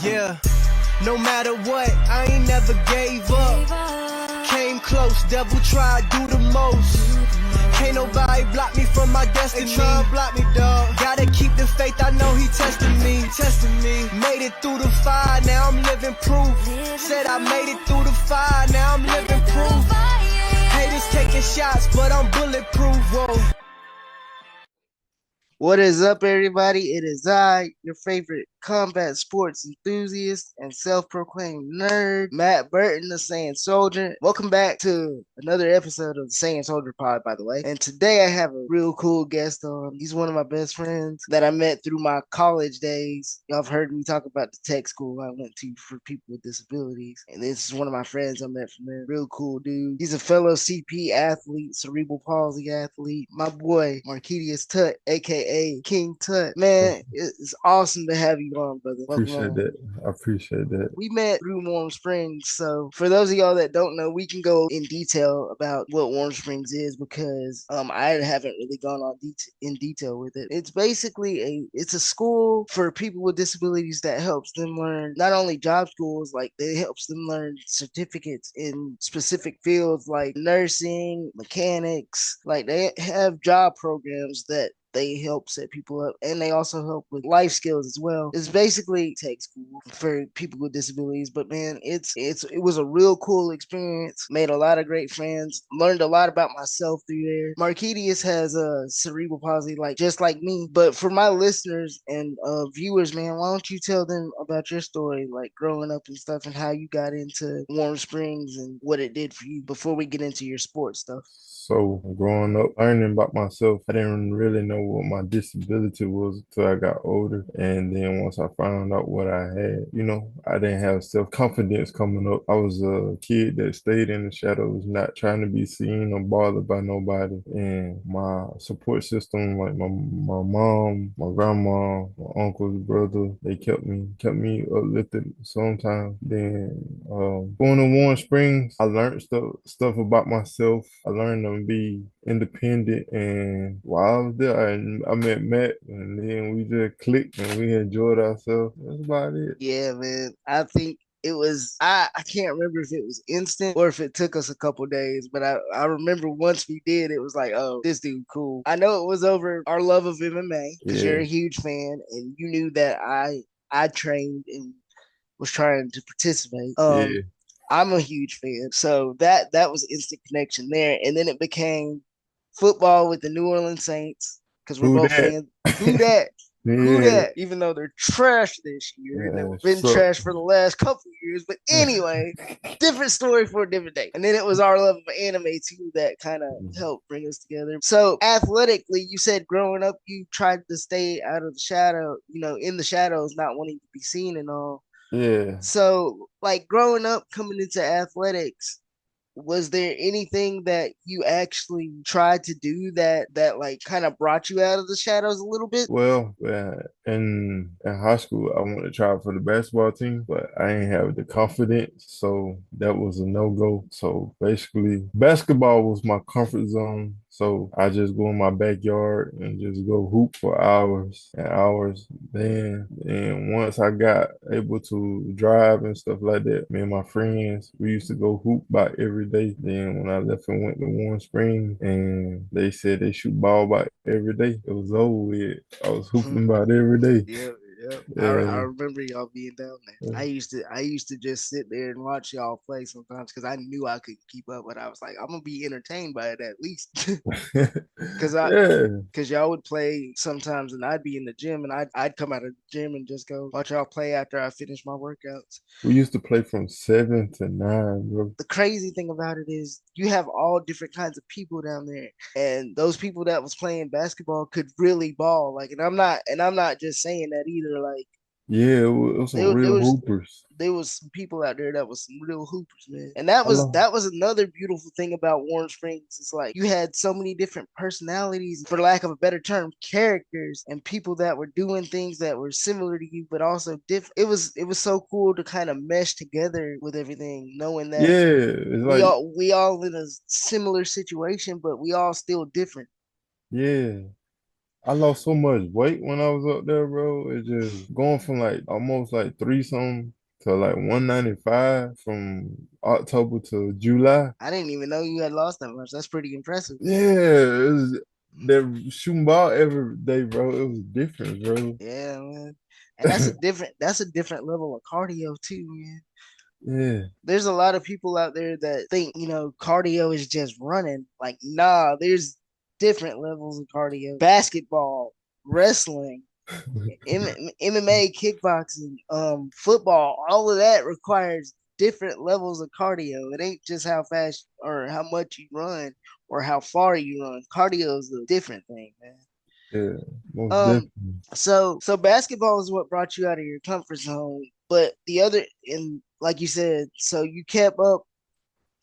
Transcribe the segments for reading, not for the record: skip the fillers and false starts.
Yeah, no matter what, I ain't never gave up. Came close, devil tried, do the most. Can't nobody block me from my destiny. They try to block me, dog. Gotta keep the faith, I know he testing me. Made it through the fire, now I'm living proof. Said I made it through the fire, now I'm living proof. Haters taking shots, but I'm bulletproof. Whoa. What is up, everybody? It is I, your favorite combat sports enthusiast and self-proclaimed nerd, Matt Burton, the Saiyan Soldier. Welcome back to another episode of the Saiyan Soldier Pod, by the way. And today I have a real cool guest on. He's one of my best friends that I met through my college days. Y'all have heard me talk about the tech school I went to for people with disabilities. And this is one of my friends I met from there. Real cool dude. He's a fellow CP athlete, Cerebral Palsy athlete. My boy, Markedius Tutt, aka King Tutt. Man, it's awesome to have you on, brother. Appreciate that. I appreciate that. We met through Warm Springs, so for those of y'all that don't know, we can go in detail about what Warm Springs is because I haven't really gone on in detail with it. It's basically it's a school for people with disabilities that helps them learn not only job schools, like it helps them learn certificates in specific fields like nursing, mechanics. Like they have job programs that they help set people up, and they also help with life skills as well. It's basically tech school for people with disabilities, but man, it was a real cool experience. Made a lot of great friends, learned a lot about myself through there. Markedius has a cerebral palsy, just like me. But for my listeners and viewers, man, why don't you tell them about your story, like growing up and stuff, and how you got into Warm Springs and what it did for you before we get into your sports stuff. So growing up, learning about myself, I didn't really know what my disability was until I got older. And then once I found out what I had, I didn't have self-confidence coming up. I was a kid that stayed in the shadows, not trying to be seen or bothered by nobody. And my support system, like my mom, my grandma, my uncle's brother, they kept me uplifted sometimes. Then going to Warm Springs, I learned stuff about myself. I learned to be independent, and while I was there, I met Matt, and then we just clicked and we enjoyed ourselves. That's about it. Yeah, man. I think it was I can't remember if it was instant or if it took us a couple days, but I remember once we did, it was like, oh, this dude cool. I know it was over our love of MMA because you're a huge fan and you knew that I trained and was trying to participate. Yeah. I'm a huge fan, so that was instant connection there, and then it became football with the New Orleans Saints because we're both fans. Who that? Yeah. Who that? Even though they're trash this year, and they've been trash for the last couple of years. But anyway, different story for a different day. And then it was our love of anime too that kind of helped bring us together. So athletically, you said growing up you tried to stay out of the shadow, in the shadows, not wanting to be seen and all. Yeah. So, like growing up, coming into athletics, was there anything that you actually tried to do that like kind of brought you out of the shadows a little bit? Well, in high school, I wanted to try for the basketball team, but I didn't have the confidence, so that was a no-go. So basically, basketball was my comfort zone. So I just go in my backyard and just go hoop for hours and hours. Then once I got able to drive and stuff like that, me and my friends, we used to go hoop by every day. Then when I left and went to Warm Springs, and they said they shoot ball by every day, it was over with. I was hooping about every day. Yeah. Yeah. I remember y'all being down there. I used to just sit there and watch y'all play sometimes because I knew I couldn't keep up, but I was like, I'm gonna be entertained by it at least. Because y'all would play sometimes, and I'd be in the gym, and I'd come out of the gym and just go watch y'all play after I finish my workouts. We used to play from 7 to 9, bro. The crazy thing about it is you have all different kinds of people down there, and those people that was playing basketball could really ball. And I'm not just saying that either. Like, yeah, it was some real hoopers. There was some people out there that was some real hoopers, man. And that was another beautiful thing about Warm Springs. It's like you had so many different personalities, for lack of a better term, characters, and people that were doing things that were similar to you, but also different. It was so cool to kind of mesh together with everything, knowing that it's we all in a similar situation, but we all still different. Yeah. I lost so much weight when I was up there, bro. It just going from like almost like three something to like 195 from October to July. I didn't even know you had lost that much. That's pretty impressive. Yeah, it was they're shooting ball every day, bro. It was different, bro. Yeah, man. And that's a different level of cardio too, man. Yeah. There's a lot of people out there that think, cardio is just running. Like, nah, there's different levels of cardio. Basketball, wrestling, MMA, kickboxing, football, all of that requires different levels of cardio. It ain't just how fast or how much you run or how far you run. Cardio is a different thing, man. Yeah, most Um, definitely. so basketball is what brought you out of your comfort zone, but the other, and like you said, so you kept up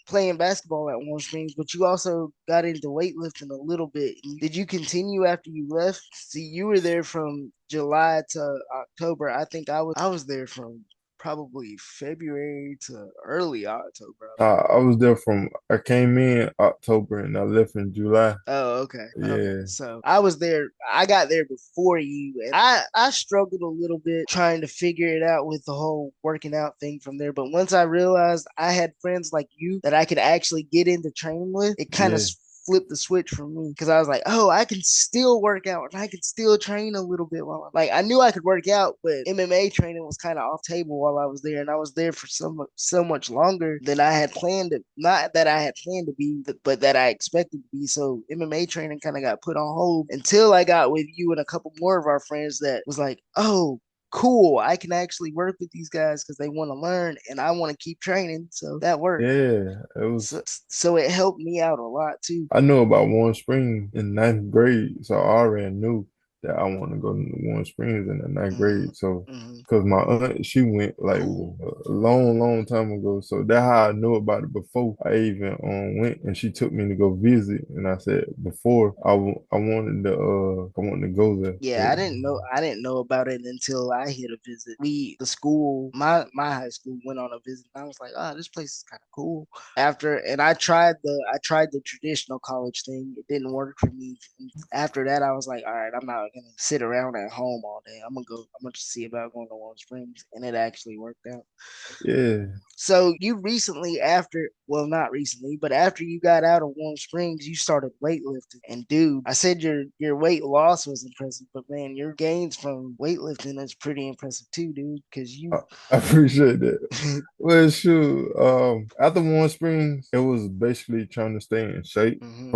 playing basketball at Warm Springs, but you also got into weightlifting a little bit. Did you continue after you left? See, you were there from July to October. I think I was there from probably February to early October, I believe. I was there from I came in October and I left in July. Oh, okay. Okay. Yeah, So I was there. I got there before you, and I struggled a little bit trying to figure it out with the whole working out thing from there. But once I realized I had friends like you that I could actually get into training with, it kind of yeah, flipped the switch for me because I was like, oh, I can still work out and I can still train a little bit while I'm like I knew I could work out, but MMA training was kind of off table while I was there, and I was there for so much longer than I had planned to. Not that I had planned to be, but that I expected to be. So MMA training kind of got put on hold until I got with you and a couple more of our friends that was like, oh, cool, I can actually work with these guys because they want to learn and I want to keep training. So that worked. yeah. It So, was. so it helped me out a lot too. I knew about Warm Springs in ninth grade, so I already knew that I want to go to Warm Springs in the ninth Hmm. grade. So, Hmm. because my aunt, she went like Cool. a long, long time ago. So that's how I knew about it before I even went, and she took me to go visit. And I said before I wanted to I wanted to go there. Yeah, So I didn't know about it until I hit a visit. The school, my high school went on a visit. And I was like, oh, this place is kind of cool. And I tried the traditional college thing. It didn't work for me. And after that, I was like, all right, I'm not gonna sit around at home all day. I'm gonna see about going to Warm Springs, and it actually worked out. yeah, So you recently, well, not recently, but after you got out of Warm Springs, you started weightlifting. And dude, I said your weight loss was impressive, but man, your gains from weightlifting is pretty impressive too, dude. Because I, you, I appreciate that. Well, shoot. After Warm Springs, it was basically trying to stay in shape hmm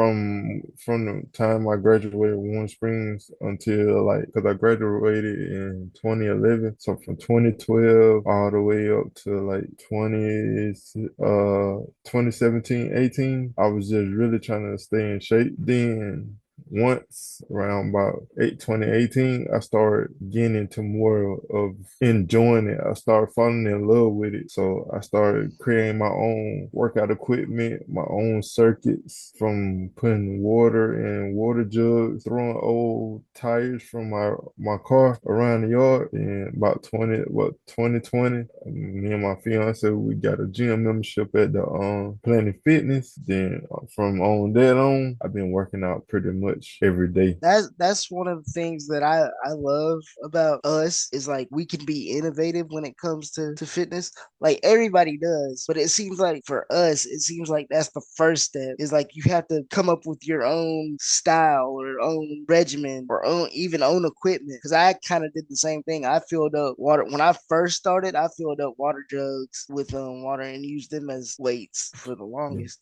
from the time I graduated Warm Springs until like because I graduated in 2011. So from 2012 all the way up to like 2017, 18, I was just really trying to stay in shape. Then once around about 2018, I started getting into more of enjoying it. I started falling in love with it. So I started creating my own workout equipment, my own circuits from putting water in water jugs, throwing old tires from my car around the yard. And about 2020, me and my fiance, we got a gym membership at the Planet Fitness. Then from on that on, I've been working out pretty much every day. that's one of the things that I love about us is like we can be innovative when it comes to fitness. Like everybody does, but it seems like for us, it seems like that's the first step. Is like you have to come up with your own style or own regimen or own equipment. Because I kind of did the same thing. I filled up water when I first started. I filled up water jugs with water and used them as weights for the longest.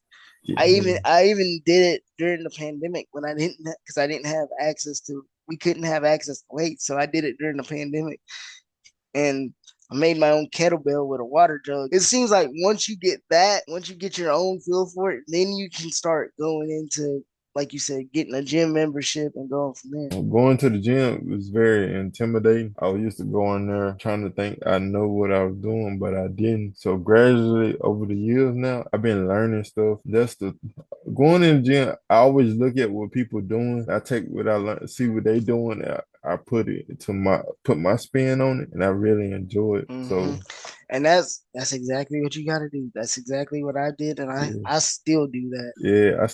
I Yeah. even I even did it during the pandemic when I didn't because I didn't have access to we couldn't have access to weights, so I did it during the pandemic and I made my own kettlebell with a water jug. It seems like once you get your own feel for it, then you can start going into like you said, getting a gym membership and going from there. Going to the gym was very intimidating. I used to go in there trying to think I know what I was doing, but I didn't. So gradually over the years now, I've been learning stuff. That's the going in the gym. I always look at what people doing. I take what I learn, see what they doing. I put my spin on it, and I really enjoy it. Hmm. So And that's exactly what you got to do. That's exactly what I did, and I Yeah. I still do that. Yeah,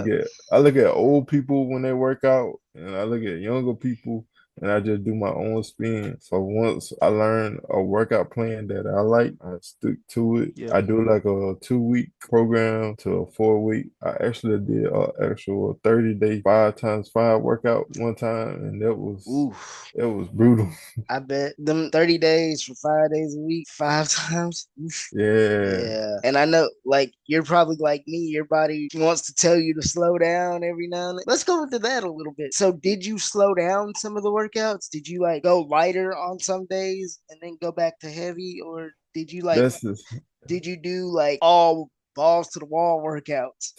Yep. I look at old people when they work out, and I look at younger people, and I just do my own spin. So once I learn a workout plan that I like, I stick to it. Yep. I do like a 2 week program to a 4 week. I actually did a actual 30-day 5x5 workout one time, and Oof. it was brutal. I bet them 30 days for 5 days a week, 5 times. Oof. Yeah, Yeah. And I know, like, you're probably like me, your body wants to tell you to slow down every now and then. Let's go into that a little bit. So, did you slow down some of the workouts? Did you, like, go lighter on some days and then go back to heavy? Or did you, like, that's just did you do, like, all balls to the wall workouts?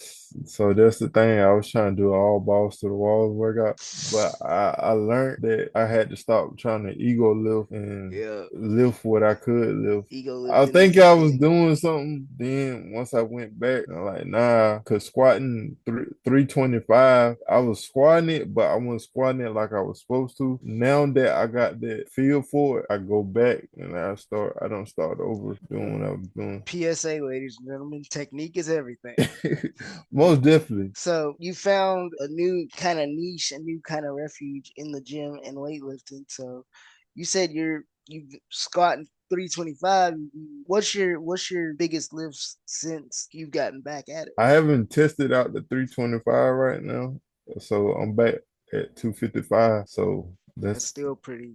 So that's the thing. I was trying to do all balls to the walls workout, but I learned that I had to stop trying to ego lift and Yeah. lift what I could lift. Ego I lifting think is a I was thing. doing something. Then once I went back, I'm like, nah, cause squatting 325, I was squatting it, but I wasn't squatting it like I was supposed to. Now that I got that feel for it, I go back and I don't start over doing what I was doing. PSA, ladies and gentlemen, technique is everything. Most definitely. So you found a new kind of niche, a new kind of refuge in the gym and weightlifting. So you said you squatting 325. What's your biggest lifts since you've gotten back at it? I haven't tested out the 325 right now, so I'm back at 255. So That's still that's pretty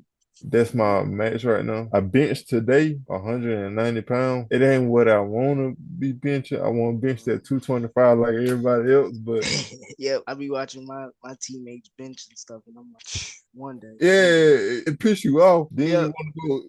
my good. max right now. I benched today 190 pounds. It ain't what I want to be benching. I want to bench that 225 like everybody else, but Yep, I be watching my teammates bench and stuff, and I'm like, yeah, one day. it piss you off. Then Yep,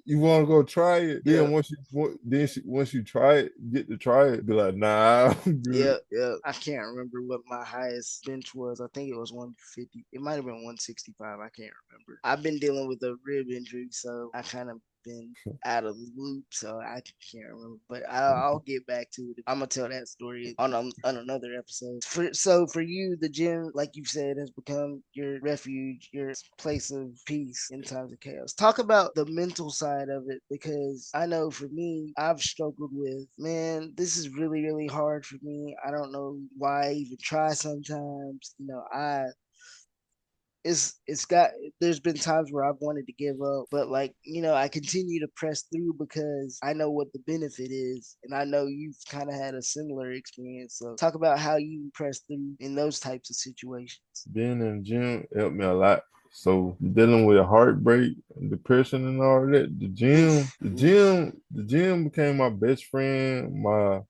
you want to go try it. Then yep. once you try it, get to try it, be like, nah, I'm good. Yeah, yeah. I can't remember what my highest bench was. I think it was 150. It might have been 165. I can't remember. I've been dealing with a rib injury, so I kind of been out of the loop, so I can't remember. But I'll get back to it. I'm gonna tell that story on another episode. For you, the gym, like you said, has become your refuge, your place of peace in times of chaos. Talk about the mental side of it, because I know for me, I've struggled with, man, this is really really hard for me. I don't know why I even try sometimes. It's got there's been times where I've wanted to give up, but like, I continue to press through because I know what the benefit is, and I know you've kind of had a similar experience. So talk about how you press through in those types of situations. Being in the gym helped me a lot. So dealing with heartbreak and depression and all that, Oof, oof. the gym became my best friend, my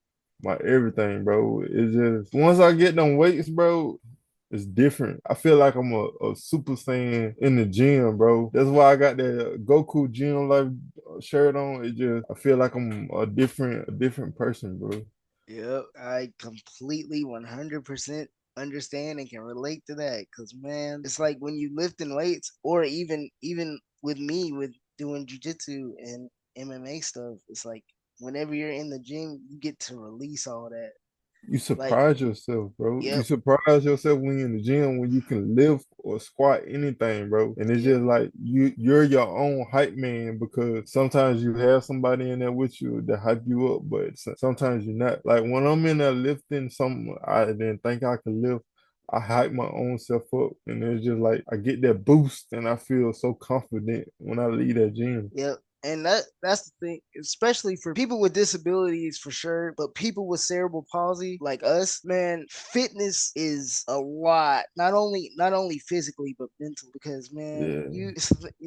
everything, bro. It's just once I get them weights, bro, it's different. I feel like I'm a super saiyan in the gym, bro. That's why I got that Goku gym life shirt on. It just I feel like I'm a different person, bro. Yep, I completely 100% understand and can relate to that. Cause man, it's like when you lifting weights, or even with me with doing jujitsu and MMA stuff, it's like whenever you're in the gym, you get to release all that. You Like, surprise yourself, bro. You yep, surprise yourself when you're in the gym when you can lift or squat anything, bro. And it's yep, just like you're your own hype man because sometimes you have somebody in there with you to hype you up, but sometimes you're not. Like when I'm in there lifting something I didn't think I could lift, I hype my own self up, and it's just like I get that boost, and I feel so confident when I leave that gym. yep. And that's the thing, especially for people with disabilities for sure, but people with cerebral palsy like us, man, fitness is a lot. Not only physically but mental, because man, Yeah,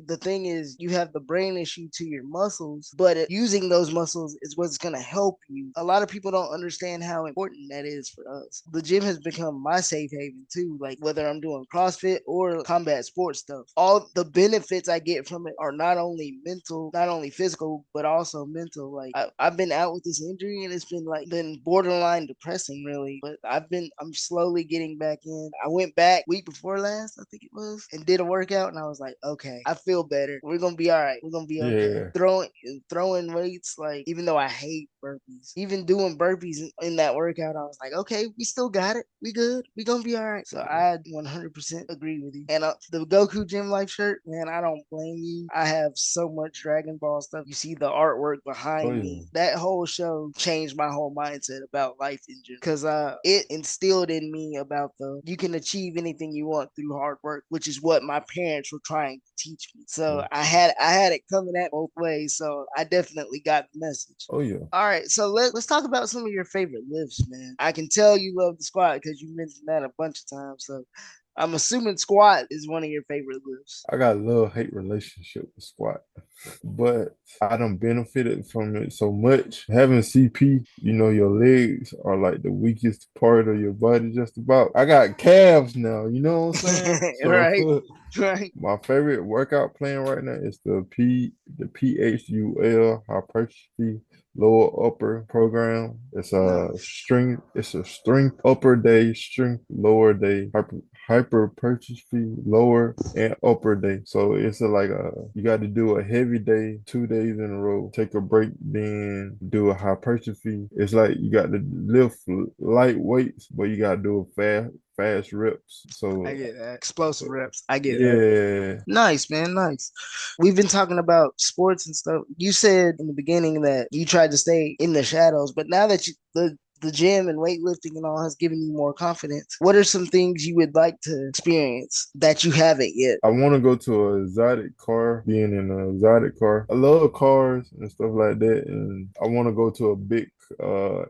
the thing is, you have the brain issue to your muscles, but using those muscles is what's gonna help you. A lot of people don't understand how important that is for us. The gym has become my safe haven too. Like whether I'm doing CrossFit or combat sports stuff, all the benefits I get from it are not only mental, not only physical, but also mental. Like I've been out with this injury, and it's been borderline depressing, really. But I'm slowly getting back in. I went back week before last, I think it was, and did a workout, and I was like, okay, I feel better. We're gonna be all right. We're gonna be okay. yeah, Throwing weights, like even though I hate burpees, even doing burpees in that workout, I was like, okay, we still got it. We good. We gonna be all right. So I 100% agree with you. And the Goku Gym Life shirt, man, I don't blame you. I have so much Dragon Dragon Ball stuff, you see the artwork Oh behind yeah. me. That whole show changed my whole mindset about life in general, because it instilled in me about the you can achieve anything you want through hard work, which is what my parents were trying to teach me. So Yeah. I had it coming at both ways. So I definitely got the message. Oh yeah. All right, so let's talk about some of your favorite lifts, man. I can tell you love the squat because you mentioned that a bunch of times. So I'm assuming squat is one of your favorite lifts. I got a love-hate relationship with squat, but I done benefited from it so much. Having CP, you know, your legs are like the weakest part of your body just about. I got calves now, you know what I'm saying? Right, So right. my favorite workout plan right now is the PHUL hypertrophy lower upper program. Nice. It's a strength upper day, strength lower day, hypertrophy lower and upper day. So it's like you got to do a heavy day 2 days in a row, take a break, then do a hypertrophy. It's like you got to lift light weights, but you got to do a fast reps. I So get that. Explosive reps. I get that. yeah, Nice, man. Nice. We've been talking about sports and stuff. You said in the beginning that you tried to stay in the shadows, but now that the gym and weightlifting and all has given you more confidence, what are some things you would like to experience that you haven't yet? I want to go to an exotic car, being in an exotic car. I love cars and stuff like that, and I want to go to a big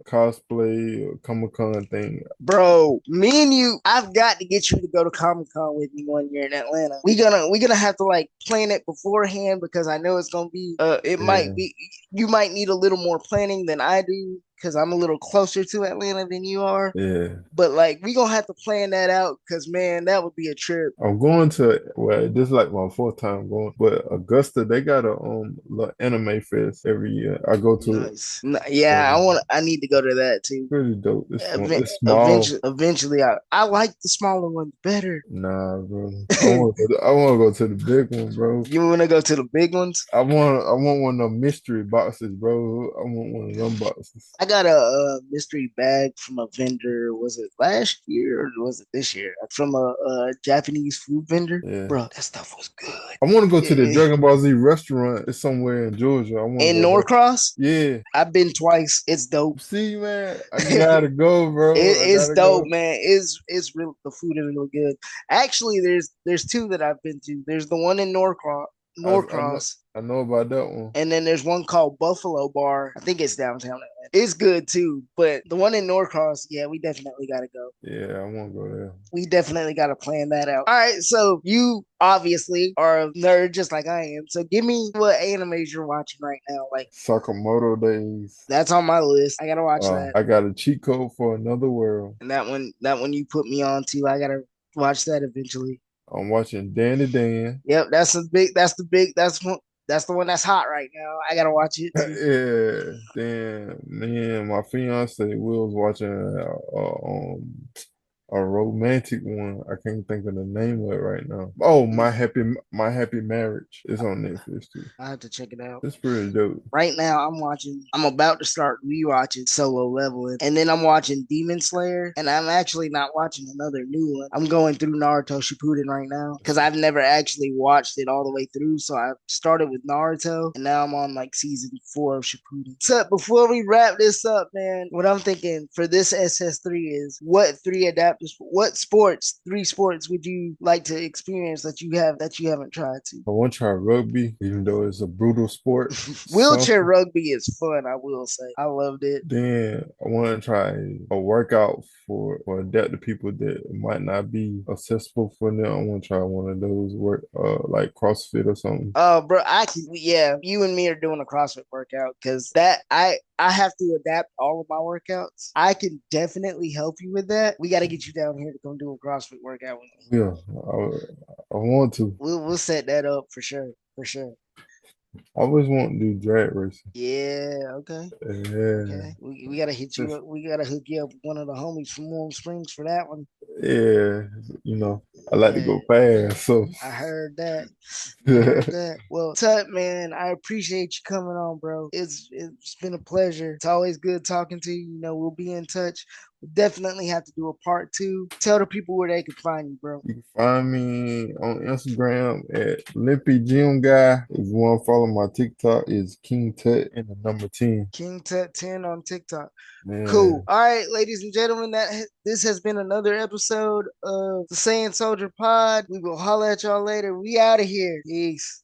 cosplay or Comic Con thing. Bro, me and you, I've got to get you to go to Comic Con with me one year in Atlanta. We gonna have to like plan it beforehand because I know it's gonna be it might Yeah, be you might need a little more planning than I do because I'm a little closer to Atlanta than you are. yeah. But like we gonna have to plan that out because man, that would be a trip. I'm going to well, this is like my fourth time going, but Augusta they got a little anime fest every year. I go to it, Nice. Yeah, so I need to go to that too. pretty dope. It's fun. It's small. Eventually, I like the smaller ones better. Nah, bro. I want to go to the big one, bro. You want to go to the big ones? I want one of them mystery boxes, bro. I want one of them boxes. I got mystery bag from a vendor. Was it last year or was it this year? From a Japanese food vendor. Yeah. Bro, that stuff was good. I want to go to the Eh, Dragon Ball Z restaurant. It's somewhere in Georgia. I want to in go there. Norcross, Yeah. I've been twice. It's dope. See, man, I gotta go, bro. I It's gotta dope, go. man. It's real. The food is really good. Actually, there's two that I've been to. There's the one in Norcross, I know about that one. and then there's one called Buffalo Bar. I think it's downtown Atlanta. It's good too, but the one in Norcross, yeah, we definitely got to go. Yeah, I want to go there. We definitely got to plan that out. All right, so you obviously are a nerd just like I am. So give me what animes you're watching right now. Like Sakamoto Days. that's on my list. I gotta watch that. I got a cheat code for Another World. And that one you put me on to. I gotta watch that eventually. I'm watching Danny Dan. Yep, that's the one that's hot right now. I gotta watch it too. Yeah, then me and my fiance we was watching a romantic one. I can't think of the name of it right now. Oh, My Happy Marriage is on Netflix too. I have to check it out. It's pretty dope. Right now, I'm about to start rewatching Solo Leveling, and then I'm watching Demon Slayer, and I'm actually not watching another new one. I'm going through Naruto Shippuden right now because I've never actually watched it all the way through. So I started with Naruto, and now I'm on like season 4 of Shippuden. So before we wrap this up, man, what I'm thinking for this SS3 is what three sports would you like to experience that you haven't tried to? I want to try rugby, even though it's a brutal sport. Wheelchair rugby is fun, I will say. I loved it. Then I want to try a workout for adapted people that might not be accessible for them. I want to try one of those like CrossFit or something. Bro, yeah, you and me are doing a CrossFit workout because I have to adapt all of my workouts. I can definitely help you with that. We got to get you down here to come do a CrossFit workout with me. Yeah, I want to. We'll set that up for sure, for sure. I always want to do drag racing. Yeah, okay. Yeah. Okay. We gotta hit you up. We gotta hook you up with one of the homies from Warm Springs for that one. Yeah, you know, I like to go fast. So I heard that. I heard that. Well, Tut, man, I appreciate you coming on, bro. It's been a pleasure. It's always good talking to you. You know, we'll be in touch. We'll definitely have to do a part 2. Tell the people where they can find you, bro. you can find me on Instagram at Limpy Gym Guy. If you want to follow my TikTok, is King Tut and the number 10. King Tut 10 on TikTok. Cool. Man, All right, ladies and gentlemen, this has been another episode of the Saiyan Soldier Pod. We will holler at y'all later. We out of here. Peace.